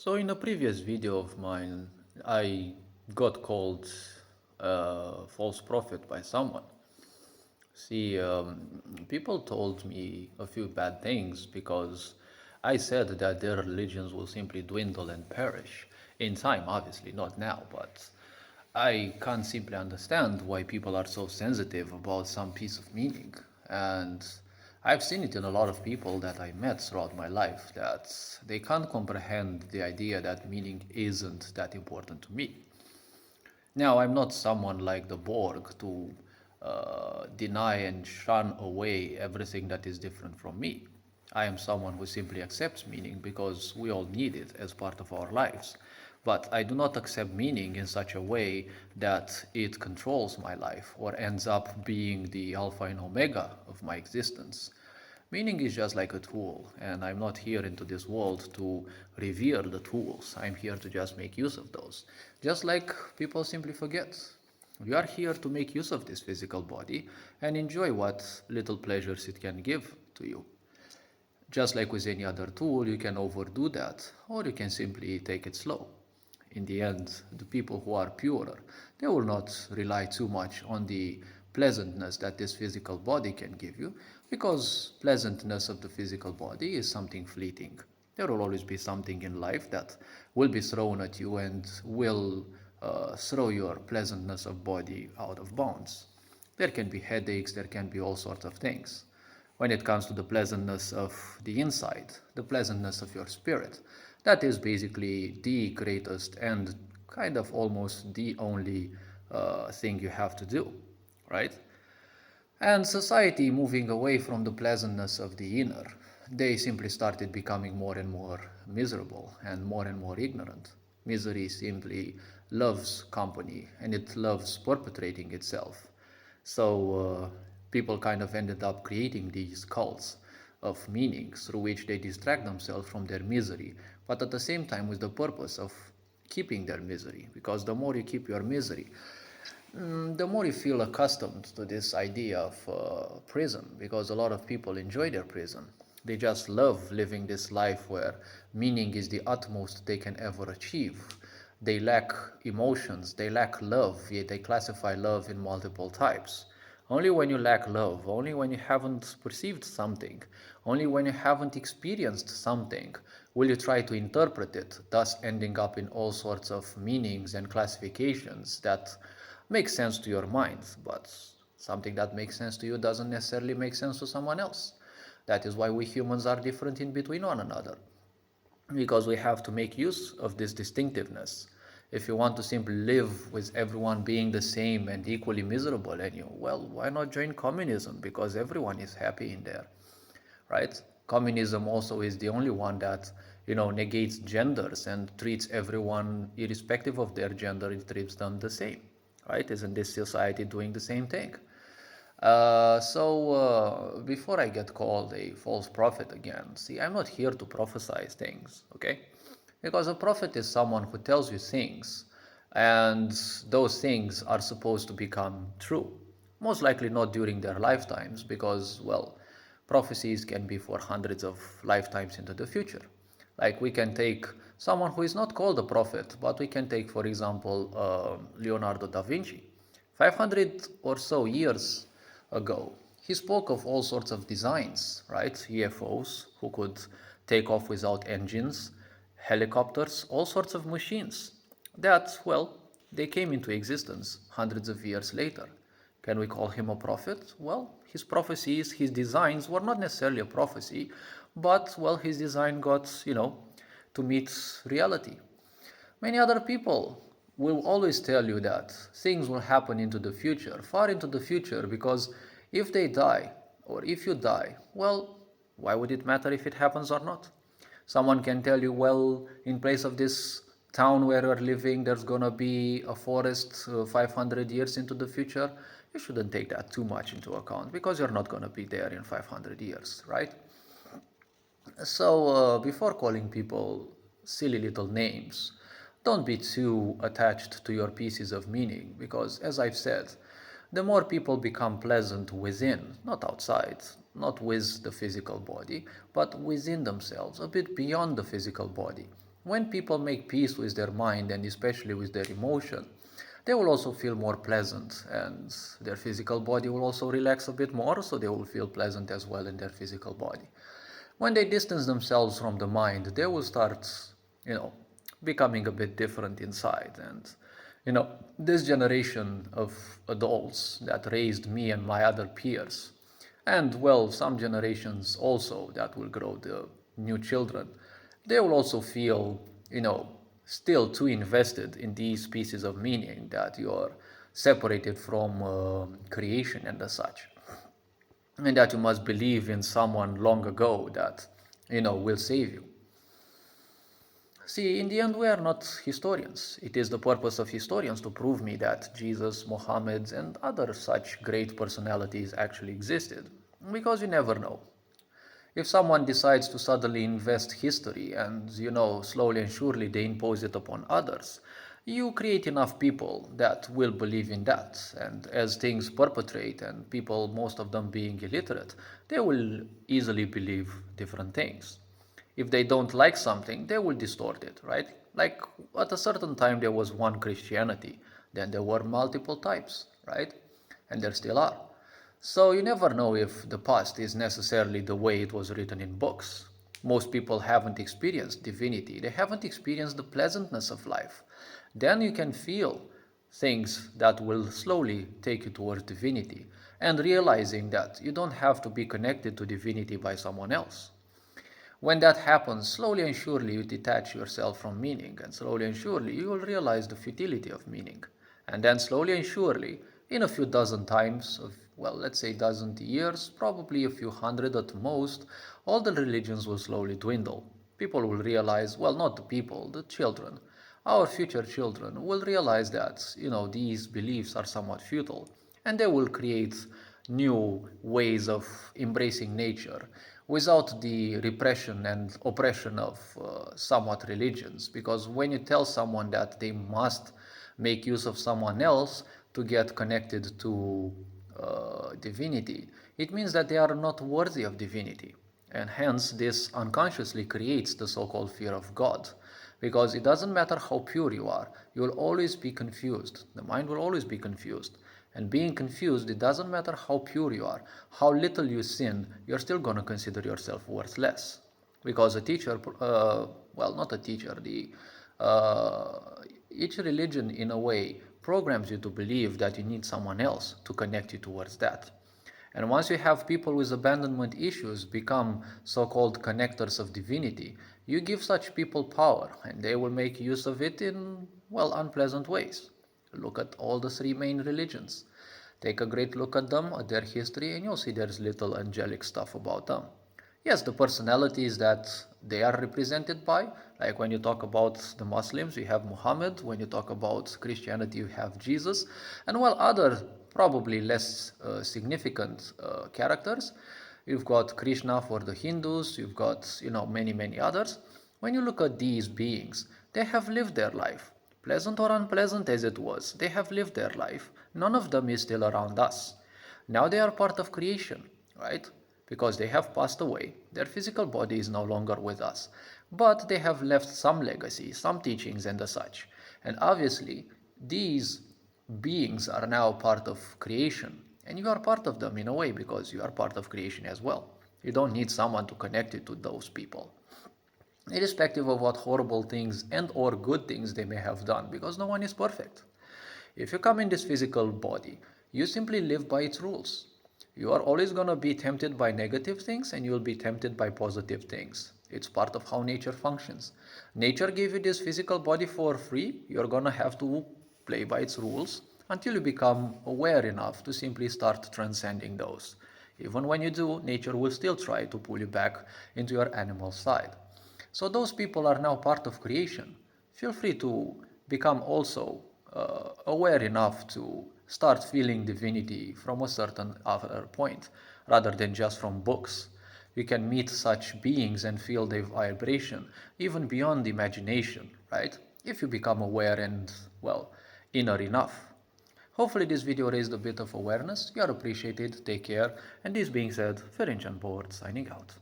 So in a previous video of mine, I got called false prophet by someone. See, people told me a few bad things because I said that their religions will simply dwindle and perish in time, obviously, not now, but I can't simply understand why people are so sensitive about some piece of meaning. And I've seen it in a lot of people that I met throughout my life that they can't comprehend the idea that meaning isn't that important to me. Now, I'm not someone like the Borg to deny and shun away everything that is different from me. I am someone who simply accepts meaning because we all need it as part of our lives. But I do not accept meaning in such a way that it controls my life or ends up being the alpha and omega of my existence. Meaning is just like a tool, and I'm not here into this world to revere the tools. I'm here to just make use of those. Just like people simply forget. We are here to make use of this physical body and enjoy what little pleasures it can give to you. Just like with any other tool, you can overdo that, or you can simply take it slow. In the end, the people who are purer, they will not rely too much on the pleasantness that this physical body can give you, because pleasantness of the physical body is something fleeting. There will always be something in life that will be thrown at you and will throw your pleasantness of body out of bounds. There can be headaches, there can be all sorts of things. When it comes to the pleasantness of the inside, the pleasantness of your spirit, that is basically the greatest and kind of almost the only thing you have to do, right? And society moving away from the pleasantness of the inner, they simply started becoming more and more miserable and more ignorant. Misery simply loves company and it loves perpetrating itself. So people kind of ended up creating these cults of meanings through which they distract themselves from their misery, but at the same time with the purpose of keeping their misery. Because the more you keep your misery, the more you feel accustomed to this idea of prison, because a lot of people enjoy their prison. They just love living this life where meaning is the utmost they can ever achieve. They lack emotions, they lack love, yet they classify love in multiple types. Only when you lack love, only when you haven't perceived something, only when you haven't experienced something, will you try to interpret it, thus ending up in all sorts of meanings and classifications that make sense to your mind, but something that makes sense to you doesn't necessarily make sense to someone else. That is why we humans are different in between one another, because we have to make use of this distinctiveness. If you want to simply live with everyone being the same and equally miserable in you, well, why not join communism? Because everyone is happy in there, right? Communism also is the only one that, negates genders and treats everyone irrespective of their gender. It treats them the same, right? Isn't this society doing the same thing? Before I get called a false prophet again, see, I'm not here to prophesize things, okay? Because a prophet is someone who tells you things, and those things are supposed to become true. Most likely not during their lifetimes, because, well, prophecies can be for hundreds of lifetimes into the future. Like, we can take someone who is not called a prophet, but we can take, for example, Leonardo da Vinci. 500 or so years ago, he spoke of all sorts of designs, right? UFOs who could take off without engines, helicopters, all sorts of machines that, well, they came into existence hundreds of years later. Can we call him a prophet? Well, his prophecies, his designs were not necessarily a prophecy, but, well, his design got, to meet reality. Many other people will always tell you that things will happen into the future, far into the future, because if they die, or if you die, well, why would it matter if it happens or not? Someone can tell you, well, in place of this town where you're living, there's gonna be a forest 500 years into the future. You shouldn't take that too much into account because you're not gonna be there in 500 years, right? Before calling people silly little names, don't be too attached to your pieces of meaning because, as I've said, the more people become pleasant within, not outside, not with the physical body, but within themselves, a bit beyond the physical body, When people make peace with their mind and especially with their emotion, they will also feel more pleasant, and their physical body will also relax a bit more, so they will feel pleasant as well in their physical body. When they distance themselves from the mind, they will start, you know, becoming a bit different inside. And, you know, this generation of adults that raised me and my other peers, and well, some generations also that will grow the new children, they will also feel, you know, still too invested in these pieces of meaning that you're separated from creation and as such, and that you must believe in someone long ago that, you know, will save you. See, in the end, we are not historians. It is the purpose of historians to prove me that Jesus, Mohammed, and other such great personalities actually existed, because you never know. If someone decides to suddenly invest history and, you know, slowly and surely they impose it upon others, you create enough people that will believe in that. And as things perpetrate and people, most of them being illiterate, they will easily believe different things. If they don't like something, they will distort it, right? Like at a certain time, there was one Christianity, then there were multiple types, right? And there still are. So you never know if the past is necessarily the way it was written in books. Most people haven't experienced divinity, they haven't experienced the pleasantness of life. Then you can feel things that will slowly take you towards divinity, and realizing that you don't have to be connected to divinity by someone else. When that happens, slowly and surely you detach yourself from meaning, and slowly and surely you will realize the futility of meaning. And then slowly and surely, in a few dozen times of, well, let's say dozen years, probably a few hundred at most, all the religions will slowly dwindle. People will realize, well, not the people, the children, our future children will realize that, you know, these beliefs are somewhat futile, and they will create new ways of embracing nature without the repression and oppression of somewhat religions. Because when you tell someone that they must make use of someone else to get connected to divinity, it means that they are not worthy of divinity. And hence, this unconsciously creates the so called fear of God. Because it doesn't matter how pure you are, you will always be confused. The mind will always be confused. And being confused, it doesn't matter how pure you are, how little you sin, you're still going to consider yourself worthless. Because a teacher, well, not a teacher, each religion in a way programs you to believe that you need someone else to connect you towards that. And once you have people with abandonment issues become so-called connectors of divinity, you give such people power and they will make use of it in, well, unpleasant ways. Look at all the three main religions. Take a great look at them, at their history, and you'll see there's little angelic stuff about them. Yes, the personalities that they are represented by, like when you talk about the Muslims, you have Muhammad. When you talk about Christianity, you have Jesus. And while other, probably less significant characters, you've got Krishna for the Hindus, you've got, you know, many, many others. When you look at these beings, they have lived their life. Pleasant or unpleasant as it was, they have lived their life. None of them is still around us. Now they are part of creation, right? Because they have passed away. Their physical body is no longer with us. But they have left some legacy, some teachings, and the such. And obviously, these beings are now part of creation. And you are part of them in a way because you are part of creation as well. You don't need someone to connect you to those people, irrespective of what horrible things and or good things they may have done, because no one is perfect. If you come in this physical body, you simply live by its rules. You are always going to be tempted by negative things and you will be tempted by positive things. It's part of how nature functions. Nature gave you this physical body for free. You're going to have to play by its rules until you become aware enough to simply start transcending those. Even when you do, nature will still try to pull you back into your animal side. So those people are now part of creation. Feel free to become also aware enough to start feeling divinity from a certain other point rather than just from books. You can meet such beings and feel their vibration even beyond imagination, right? If you become aware and, well, inner enough. Hopefully this video raised a bit of awareness. You are appreciated, take care, and this being said, Ferenc on board, signing out.